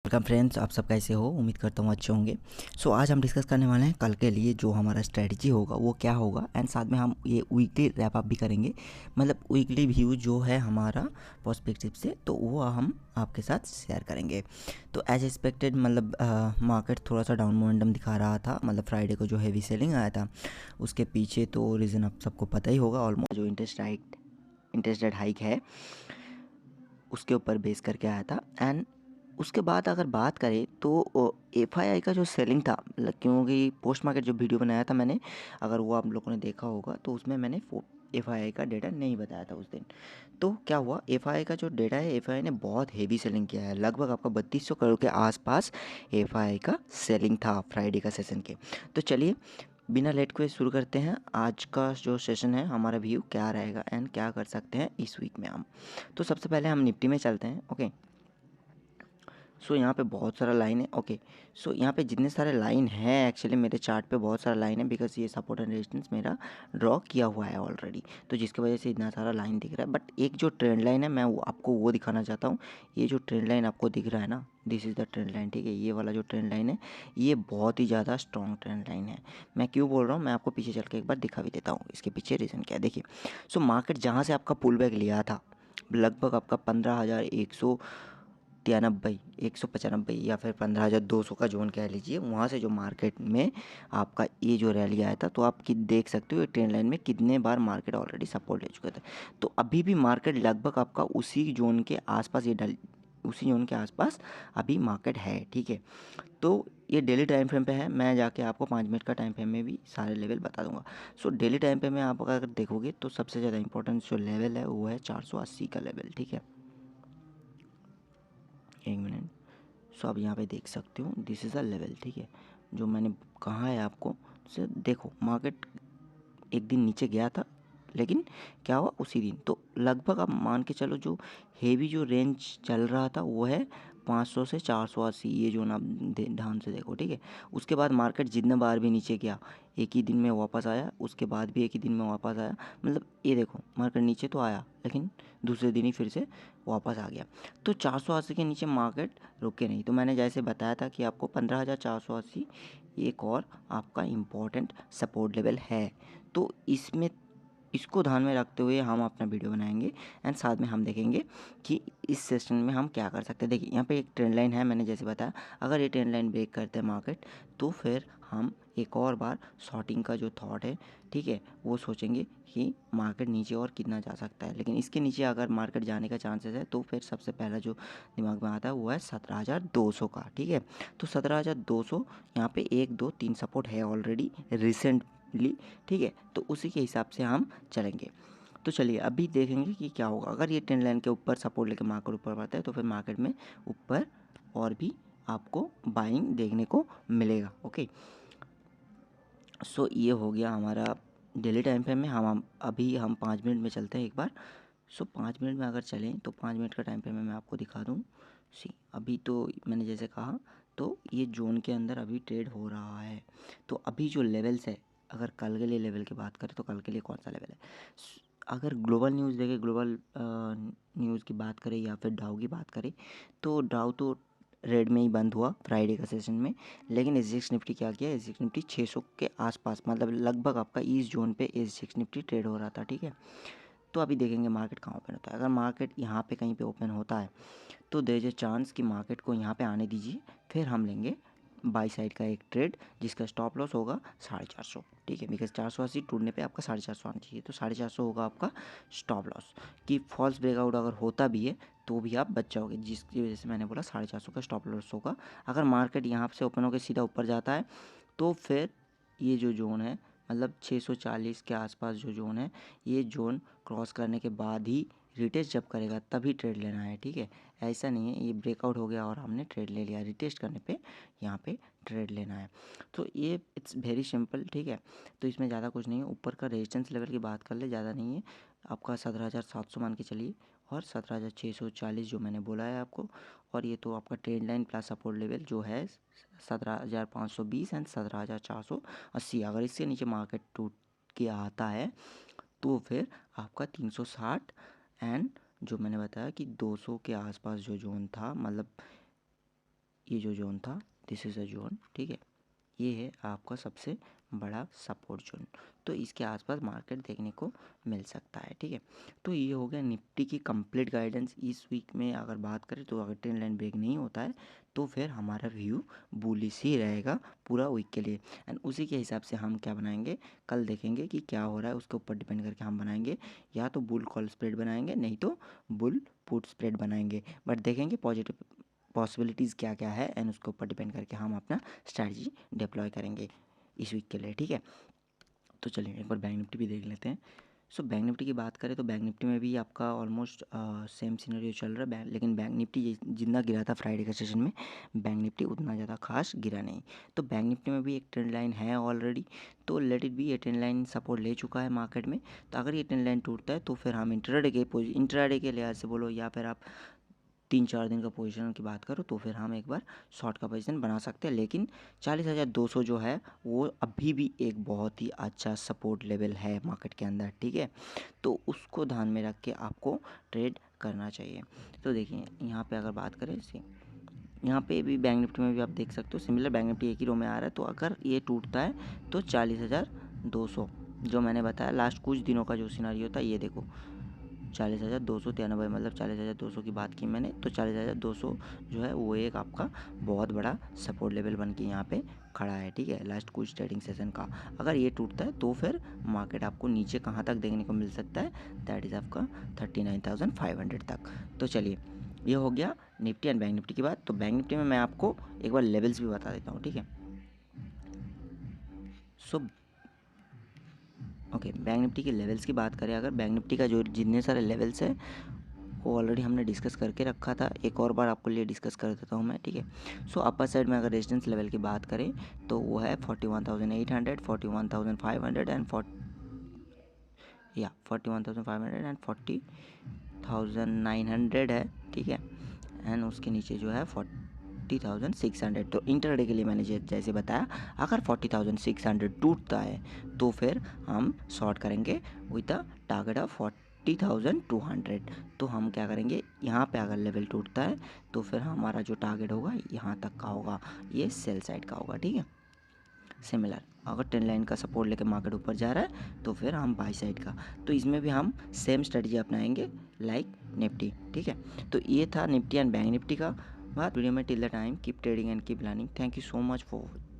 Welcome friends, आप सब कैसे हो? उम्मीद करता हूँ अच्छे होंगे। आज हम डिस्कस करने वाले हैं कल के लिए जो हमारा स्ट्रेटजी होगा वो क्या होगा, एंड साथ में हम ये वीकली रैप अप भी करेंगे। मतलब वीकली व्यू जो है हमारा पर्सपेक्टिव से, तो वो हम आपके साथ शेयर करेंगे। तो एज एक्सपेक्टेड मतलब मार्केट थोड़ा सा डाउन मोमेंटम दिखा रहा था। मतलब फ्राइडे को जो हैवी सेलिंग आया था उसके पीछे तो रीज़न आप सबको पता ही होगा। ऑलमोस्ट जो इंटरेस्ट रेट हाइक है उसके ऊपर बेस करके आया था। एंड उसके बाद अगर बात करें तो एफआईआई का जो सेलिंग था, क्योंकि पोस्ट मार्केट जो वीडियो बनाया था मैंने, अगर वो आप लोगों ने देखा होगा तो उसमें मैंने एफआईआई का डेटा नहीं बताया था उस दिन। तो क्या हुआ, एफआईआई का जो डेटा है, एफआईआई ने बहुत हेवी सेलिंग किया है। लगभग आपका 3200 करोड़ के आसपास एफआईआई का सेलिंग था फ्राइडे का सेशन के। तो चलिए बिना लेट को शुरू करते हैं। आज का जो सेशन है हमारा व्यू क्या रहेगा एंड क्या कर सकते हैं इस वीक में हम। तो सबसे पहले हम निफ्टी में चलते हैं। ओके, यहाँ पे बहुत सारा लाइन है। ओके, यहाँ पे जितने सारे लाइन है, एक्चुअली मेरे चार्ट पे बहुत सारा लाइन है, बिकॉज ये सपोर्ट एंड रेजिस्टेंस मेरा ड्रॉ किया हुआ है ऑलरेडी, तो जिसकी वजह से इतना सारा लाइन दिख रहा है। बट एक जो ट्रेंड लाइन है मैं आपको वो दिखाना चाहता हूँ। ये जो ट्रेंड लाइन आपको दिख रहा है ना, this is the trend line, ठीक है। ये वाला जो ट्रेंड लाइन है ये बहुत ही ज़्यादा स्ट्रॉन्ग ट्रेंड लाइन है। मैं क्यों बोल रहा हूँ, मैं आपको पीछे चल के एक बार दिखा भी देता हूँ इसके पीछे रीज़न क्या है। देखिए, मार्केट जहाँ से आपका पुल बैक लिया था, लगभग आपका 15,193, 195 या फिर 15,200 का जोन कह लीजिए, वहाँ से जो मार्केट में आपका ये जो रैली आया था, तो आप देख सकते हो ये ट्रेंड लाइन में कितने बार मार्केट ऑलरेडी सपोर्ट ले चुका था। तो अभी भी मार्केट लगभग आपका उसी जोन के आसपास उसी जोन के आसपास अभी मार्केट है, ठीक है। तो ये डेली टाइम फ्रेम पे है। मैं जाके आपको 5 मिनट का टाइम फ्रेम में भी सारे लेवल बता दूंगा। डेली टाइम फ्रेम में आप अगर देखोगे तो सबसे ज़्यादा इंपॉर्टेंट जो लेवल है वो है 480 का लेवल, ठीक है। एक मिनट। आप यहाँ पे देख सकते हो, दिस इज़ अ लेवल, ठीक है, जो मैंने कहा है आपको। देखो मार्केट एक दिन नीचे गया था, लेकिन क्या हुआ उसी दिन, तो लगभग आप मान के चलो जो हेवी जो रेंज चल रहा था वो है 500 से 480, ये जो ना ध्यान से देखो, ठीक है। उसके बाद मार्केट जितने बार भी नीचे गया एक ही दिन में वापस आया, उसके बाद भी एक ही दिन में वापस आया। मतलब ये देखो मार्केट नीचे तो आया लेकिन दूसरे दिन ही फिर से वापस आ गया। तो 480 के नीचे मार्केट रुके नहीं। तो मैंने जैसे बताया था कि आपको 15,480 एक और आपका इम्पोर्टेंट सपोर्ट लेवल है। तो इसको ध्यान में रखते हुए हम अपना वीडियो बनाएंगे एंड साथ में हम देखेंगे कि इस सेशन में हम क्या कर सकते हैं। देखिए यहाँ पे एक ट्रेंड लाइन है, मैंने जैसे बताया, अगर ये ट्रेंड लाइन ब्रेक करते हैं मार्केट, तो फिर हम एक और बार शॉर्टिंग का जो थॉट है, ठीक है, वो सोचेंगे कि मार्केट नीचे और कितना जा सकता है। लेकिन इसके नीचे अगर मार्केट जाने का चांसेस है तो फिर सबसे पहला जो दिमाग में आता है वो है 17,200 का, ठीक है। तो 17,200 यहाँ पे 1 2 3 सपोर्ट है ऑलरेडी रिसेंटली, ठीक है। तो उसी के हिसाब से हम चलेंगे। तो चलिए अभी देखेंगे कि क्या होगा। अगर ये ट्रेंड लाइन के ऊपर सपोर्ट लेके मार्केट ऊपर बढ़ता है तो फिर मार्केट में ऊपर और भी आपको बाइंग देखने को मिलेगा। ओके, ये हो गया हमारा डेली टाइम फ्रेम में। हम अभी हम 5 मिनट में चलते हैं एक बार। 5 मिनट में अगर चलें तो 5 मिनट का टाइम फ्रेम में मैं आपको दिखा दूँ। अभी तो मैंने जैसे कहा, तो ये जोन के अंदर अभी ट्रेड हो रहा है। तो अभी जो लेवल्स है, अगर कल के लिए लेवल की बात करें तो कल के लिए कौन सा लेवल है, अगर ग्लोबल न्यूज़ देखें, ग्लोबल न्यूज़ की बात करें या फिर डाउ की बात करें, तो डाउ तो रेड में ही बंद हुआ फ्राइडे का सेशन में। लेकिन एसजीएक्स निफ्टी क्या किया, एसजीएक्स निफ्टी 600 के आसपास, मतलब लगभग आपका इस जोन पे एसजीएक्स निफ्टी ट्रेड हो रहा था, ठीक है। तो अभी देखेंगे मार्केट कहाँ ओपन होता है। अगर मार्केट यहाँ पे कहीं पे ओपन होता है तो देयर इज अ चांस कि मार्केट को यहाँ पे आने दीजिए, फिर हम लेंगे बाई साइड का एक ट्रेड जिसका स्टॉप लॉस होगा 450, ठीक है। बिकॉज 480 टूटने पे आपका 450 आना चाहिए, तो 450 होगा आपका स्टॉप लॉस। कि फॉल्स ब्रेकआउट अगर होता भी है तो भी आप बच जाओगे, जिसकी वजह से मैंने बोला 450 का स्टॉप लॉस होगा। अगर मार्केट यहाँ से ओपन होकर सीधा ऊपर जाता है तो फिर ये जो जोन है, मतलब 640 के आसपास जो जोन है, ये जोन क्रॉस करने के बाद ही रिटेस्ट जब करेगा तभी ट्रेड लेना है, ठीक है। ऐसा नहीं है ये ब्रेकआउट हो गया और हमने ट्रेड ले लिया, रिटेस्ट करने पे यहाँ पे ट्रेड लेना है। तो ये इट्स वेरी सिंपल, ठीक है। तो इसमें ज़्यादा कुछ नहीं है। ऊपर का रेजिस्टेंस लेवल की बात कर ले, ज़्यादा नहीं है, आपका 17,700 मान के चलिए, और 17,640 जो मैंने बोला है आपको। और ये तो आपका trend line plus support level जो है 17,520 एंड 17,480। अगर इससे नीचे मार्केट टूट के आता है तो फिर आपका 360 एंड जो मैंने बताया कि 200 के आसपास जो जोन था, मतलब ये जो जोन था, दिस इज़ अ जोन, ठीक है। ये है आपका सबसे बड़ा सपोर्ट जोन, तो इसके आसपास मार्केट देखने को मिल सकता है, ठीक है। तो ये हो गया निफ्टी की कंप्लीट गाइडेंस। इस वीक में अगर बात करें तो अगर ट्रेंड लाइन ब्रेक नहीं होता है तो फिर हमारा व्यू बुलिश ही रहेगा पूरा वीक के लिए। एंड उसी के हिसाब से हम क्या बनाएंगे, कल देखेंगे कि क्या हो रहा है, उसके ऊपर डिपेंड करके हम बनाएंगे, या तो बुल कॉल स्प्रेड बनाएंगे, नहीं तो बुल पुट स्प्रेड बनाएंगे। बट देखेंगे पॉजिटिव पॉसिबिलिटीज़ क्या क्या है, एंड उसके ऊपर डिपेंड करके हम अपना स्ट्रैटेजी डिप्लॉय करेंगे इस वीक के लिए, ठीक है। तो चलिए एक बार बैंक निफ्टी भी देख लेते हैं। सो बैंक निफ्टी की बात करें तो बैंक निफ्टी में भी आपका ऑलमोस्ट सेम सिनेरियो चल रहा है, लेकिन बैंक निफ्टी जितना गिरा था फ्राइडे के सेशन में, बैंक निफ्टी उतना ज़्यादा खास गिरा नहीं। तो बैंक निफ्टी में भी एक ट्रेंड लाइन है ऑलरेडी, तो लेट इट बी। ये ट्रेंड लाइन सपोर्ट ले चुका है मार्केट में, तो अगर ये ट्रेंड लाइन टूटता है तो फिर हम इंट्राडे के लिहाज से बोलो, या फिर आप 3-4 दिन का पोजीशन की बात करो, तो फिर हम एक बार शॉर्ट का पोजीशन बना सकते हैं। लेकिन 40,200 जो है वो अभी भी एक बहुत ही अच्छा सपोर्ट लेवल है मार्केट के अंदर, ठीक है। तो उसको ध्यान में रख के आपको ट्रेड करना चाहिए। तो देखिए यहाँ पे अगर बात करें, यहाँ पे भी बैंक निफ्टी में भी आप देख सकते हो सिमिलर, बैंक निफ्टी एक ही रो में आ रहा है। तो अगर ये टूटता है तो 40,200 जो मैंने बताया लास्ट कुछ दिनों का जो सिनारियो था, ये देखो 40,293, मतलब 40,200 की बात की मैंने, तो 40,200 जो है वो एक आपका बहुत बड़ा सपोर्ट लेवल बन के यहाँ पे खड़ा है, ठीक है, लास्ट कुछ ट्रेडिंग सेशन का। अगर ये टूटता है तो फिर मार्केट आपको नीचे कहाँ तक देखने को मिल सकता है, दैट इज़ आपका 39,500 तक। तो चलिए ये हो गया निफ्टी एंड बैंक निफ्टी की बात। तो बैंक निफ्टी में मैं आपको एक बार लेवल्स भी बता देता हूँ, ठीक है। सो ओके, बैंक निफ्टी के लेवल्स की बात करें अगर, बैंक निफ्टी का जो जितने सारे लेवल्स है वो ऑलरेडी हमने डिस्कस करके रखा था, एक और बार आपको लिए डिस्कस कर देता हूँ मैं, ठीक है। सो अपर साइड में अगर रेजिस्टेंस लेवल की बात करें तो वो है 41,800, 41,500 एंड 41,500 एंड 40,900 है, ठीक है। एंड उसके नीचे जो है 40,600। तो इंटरडे के लिए मैंने जैसे बताया, अगर 40,600 टूटता है तो फिर हम शॉर्ट करेंगे विद द टारगेट ऑफ 40,200। तो हम क्या करेंगे, यहाँ पे अगर लेवल टूटता है तो फिर हमारा जो टारगेट होगा यहाँ तक का होगा, ये सेल साइड का होगा, ठीक है। सिमिलर अगर ट्रेंड लाइन का सपोर्ट लेकर मार्केट ऊपर जा रहा है तो फिर हम बाई साइड का, तो इसमें भी हम सेम स्ट्रेटजी अपनाएंगे लाइक निफ्टी, ठीक है। तो ये था निफ्टी एंड बैंक निफ्टी का बात वीडियो में। Till the time keep trading and keep learning. Thank you so much for